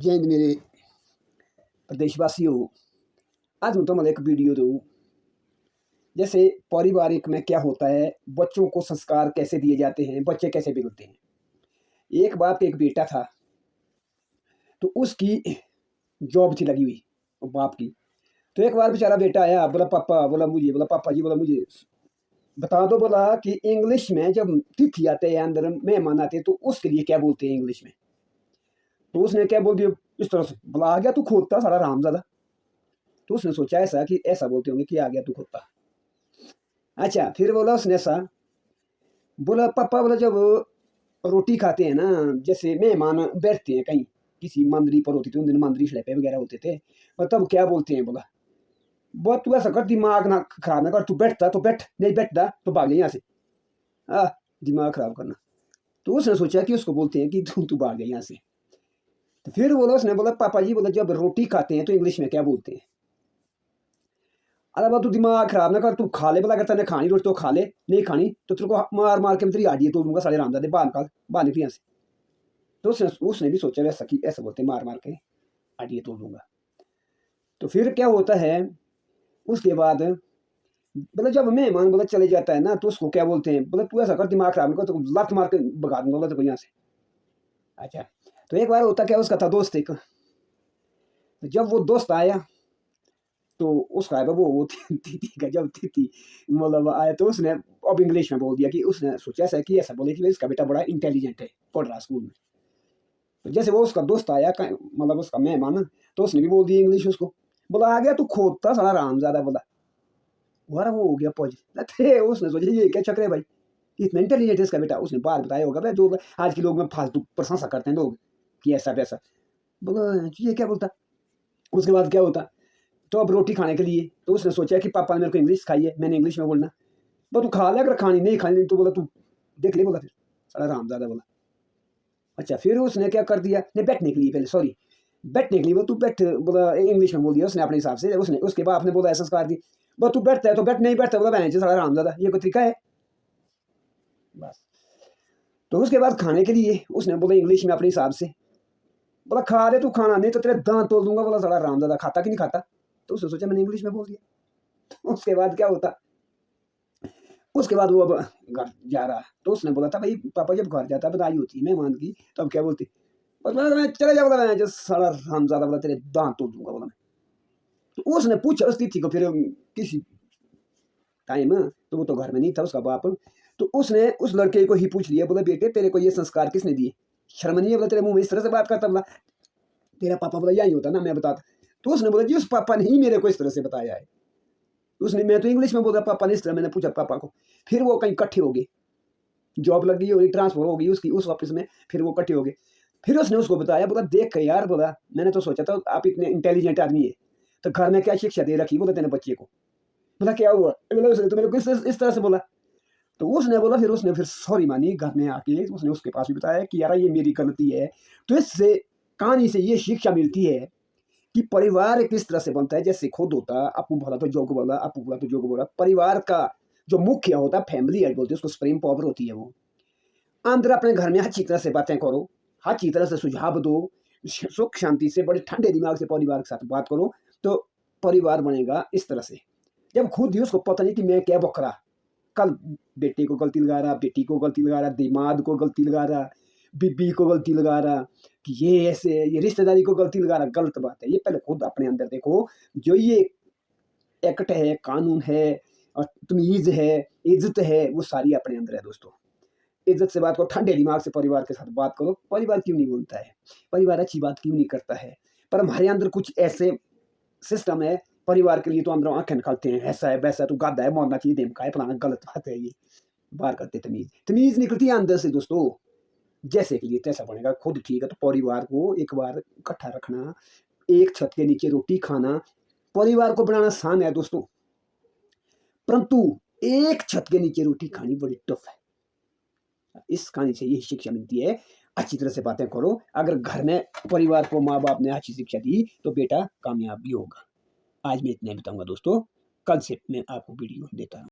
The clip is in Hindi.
जय हिंद मेरे प्रदेशवासियों। आज मैं तुम्हें एक वीडियो दूँ। जैसे पारिवारिक में क्या होता है, बच्चों को संस्कार कैसे दिए जाते हैं, बच्चे कैसे बिगड़ते हैं। एक बाप के एक बेटा था, तो उसकी जॉब थी लगी हुई बाप की। तो एक बार बेचारा बेटा आया, बोला पापा, बोला पापा जी, बोला मुझे बता दो, बोला कि इंग्लिश में जब तिथि आते हैं, अंदर मेहमान आते हैं, तो उसके लिए क्या बोलते हैं इंग्लिश में। तो उसने क्या बोल दिया इस तरह से, बोला आ गया तू खोदता सारा रामजादा। तो उसने सोचा ऐसा कि ऐसा बोलते होंगे कि आ गया तू खोदता। अच्छा, फिर बोला उसने ऐसा, बोला पापा, बोला जब रोटी खाते हैं ना, जैसे मेहमान बैठते हैं कहीं, किसी मंदिर पर होती थी उन दिन, मंदिर शड़े वगैरह होते थे, और तब क्या बोलते हैं, बोला बहुत तू ऐसा कर, दिमाग ना खराब ना कर, तू बैठता तो बैठ, नहीं बैठता तो भाग यहाँ से। आ दिमाग खराब करना। तो उसने सोचा कि उसको बोलते हैं कि तू भाग यहाँ से। तो फिर बोला उसने, बोला पापा जी, बोला जब रोटी खाते हैं तो इंग्लिश में क्या बोलते हैं। अरे बा तू दिमाग खराब ना कर, तू खा ले, बोला अगर तेने खानी रोटी तो खा ले, नहीं खानी तो तेरे को मार मार के मैं तेरी हड्डियाँ तोड़ दूंगा, सारे रामजादे बाहर निकाल, बाहर निकल यहाँ से। तो उसने उसने भी सोचा वैसा कि ऐसा बोलते मार मार के हड्डियाँ तोड़ दूंगा। तो फिर क्या होता है, उसके बाद बोला जब मेहमान बोला चले जाता है ना, तो उसको क्या बोलते हैं, बोला तू ऐसा कर, दिमाग खराब ना कर, तो लत मार के भगा दूंगा, बोला तेरे को यहाँ से। अच्छा, तो एक बार होता क्या, उसका था दोस्त एक, तो जब वो दोस्त आया, तो उसका है वो तिथि का, जब तिथि मतलब आया, तो उसने अब इंग्लिश में बोल दिया कि उसने सोचा ऐसा कि ऐसा बोले कि इसका बेटा बड़ा इंटेलिजेंट है, पढ़ रहा स्कूल में। तो जैसे वो उसका दोस्त आया, मतलब उसका मेहमान, तो उसने भी बोल दिया इंग्लिश उसको, बोला आ गया तू खोदता साला रामजादा, बोला वारा वो हो गया पॉज। थे उसने सोचा ये क्या चक्कर है भाई, इतना इंटेलिजेंट है इसका बेटा। उसने बात बताया होगा भाई, जो आज के लोग में फालतू प्रशंसा करते हैं लोग कि ऐसा वैसा, बोला ये क्या बोलता। उसके बाद क्या होता, तो अब रोटी खाने के लिए, तो उसने सोचा कि पापा ने मेरे को इंग्लिश खाई है, मैंने इंग्लिश में बोलना। बोला तू खा ले, अगर खानी नहीं खानी तो बोला तू देख ले, बोला फिर साला रामजादा, बोला। अच्छा, फिर उसने क्या कर दिया, नहीं बैठने के लिए, पहले सॉरी, बैठने के लिए बोला तू बैठ, बोला इंग्लिश में बोल दिया उसने अपने हिसाब से। उसने उसके बाद आपने बोला ऐसा संस्कार दी, बोला तू बैठता है तो बैठ, नहीं बैठता बोला बहन साला रामजादा, ये कोई तरीका है। बस। तो उसके बाद खाने के लिए उसने बोला इंग्लिश में अपने हिसाब से, बोला खा ले तू, खाना नहीं तो तेरे दांत तोड़ दूंगा, बोला साला रामजादा, खाता कि नहीं खाता। तो उसने सोचा मैंने इंग्लिश में बोल दिया। उसके बाद क्या होता, उसके बाद वो अब घर जा रहा, तो उसने बोला था भाई पापा जब घर जाता बधाई होती है मेहमान की, तो अब क्या बोलती, बस मैं चले जा, बोला मैं जो साला हरामजादा, बोला तेरे दांत तोड़ दूंगा, बोला मैं। तो उसने पूछा उस तिथि को फिर किसी टाइम, तो वो तो घर में नहीं था उसका बाप, तो उसने उस लड़के को ही पूछ लिया, बोला बेटे तेरे को ये संस्कार किसने दिए, शर्म नहीं है, बोला तेरे मुंह में इस तरह से बात करता, बोला तेरा पापा, बोला यही होता ना मैं बताता। तो उसने बोला जी उस पापा ने ही मेरे को इस तरह से बताया है। उसने, मैं तो इंग्लिश में बोल रहा पापा ने इस तरह, मैंने पूछा पापा को। फिर वो कहीं इकट्ठे हो गए, जॉब लग गई होगी, ट्रांसफर हो गई उसकी उस ऑफिस में, फिर वो इकट्ठे हो गए। फिर उसने उसको बताया, बोला देख के यार, बोला मैंने तो सोचा था आप इतने इंटेलिजेंट आदमी है, तो घर में क्या शिक्षा दे रखी, बोला तेने बच्चे को। बोला क्या हुआ, बोला उसने तो मेरे को इस तरह से बोला। तो उसने बोला, फिर उसने फिर सॉरी मानी, घर में आके उसने उसके पास भी बताया कि यार ये मेरी गलती है। तो इससे कहानी से ये शिक्षा मिलती है कि परिवार किस तरह से बनता है। जैसे खुद होता अपू भला तो जोग बोला, अपू भला तो जोग बोला। परिवार का जो मुख्य होता है, फैमिली हेड बोलते हैं उसको, सुप्रीम पावर होती है वो। अंदर अपने घर में अच्छी तरह से बातें करो, अच्छी तरह से सुझाव दो, सुख शांति से बड़े ठंडे दिमाग से परिवार के साथ बात करो, तो परिवार बनेगा इस तरह से। जब खुद ही उसको पता नहीं कि मैं क्या बकरा, कल बेटे को गलती लगा रहा, बेटी को गलती लगा रहा, दिमाग को गलती लगा रहा, बीबी को गलती लगा रहा, कि ये ऐसे, ये रिश्तेदारी को गलती लगा रहा, गलत बात है। ये पहले खुद अपने अंदर देखो, जो ये एक्ट है, कानून है और तमीज है, इज्जत है, वो सारी अपने अंदर है दोस्तों। इज्जत से बात करो, ठंडे दिमाग से परिवार के साथ बात करो। परिवार क्यों नहीं बोलता है, परिवार अच्छी बात क्यों नहीं करता है, पर हमारे अंदर कुछ ऐसे सिस्टम है, परिवार के लिए तो अंदर आंखें निकालते हैं, ऐसा है वैसा है, तो गादा है, मरना चाहिए, देम का है, फलाना, गलत बात है ये। बाहर करते तमीज, तमीज निकलती है अंदर से दोस्तों। जैसे के लिए तैसा बनेगा, खुद ठीक है तो परिवार को एक बार इकट्ठा रखना, एक छत के नीचे रोटी खाना, परिवार को बनाना आसान है दोस्तों, परंतु एक छत के नीचे रोटी खानी बड़ी टफ है। इस कहानी से यही शिक्षा मिलती है, अच्छी तरह से बातें करो। अगर घर में परिवार को माँ बाप ने अच्छी शिक्षा दी तो बेटा कामयाब भी होगा। आज मैं इतना ही बताऊंगा दोस्तों, कल से मैं आपको वीडियो देता हूँ।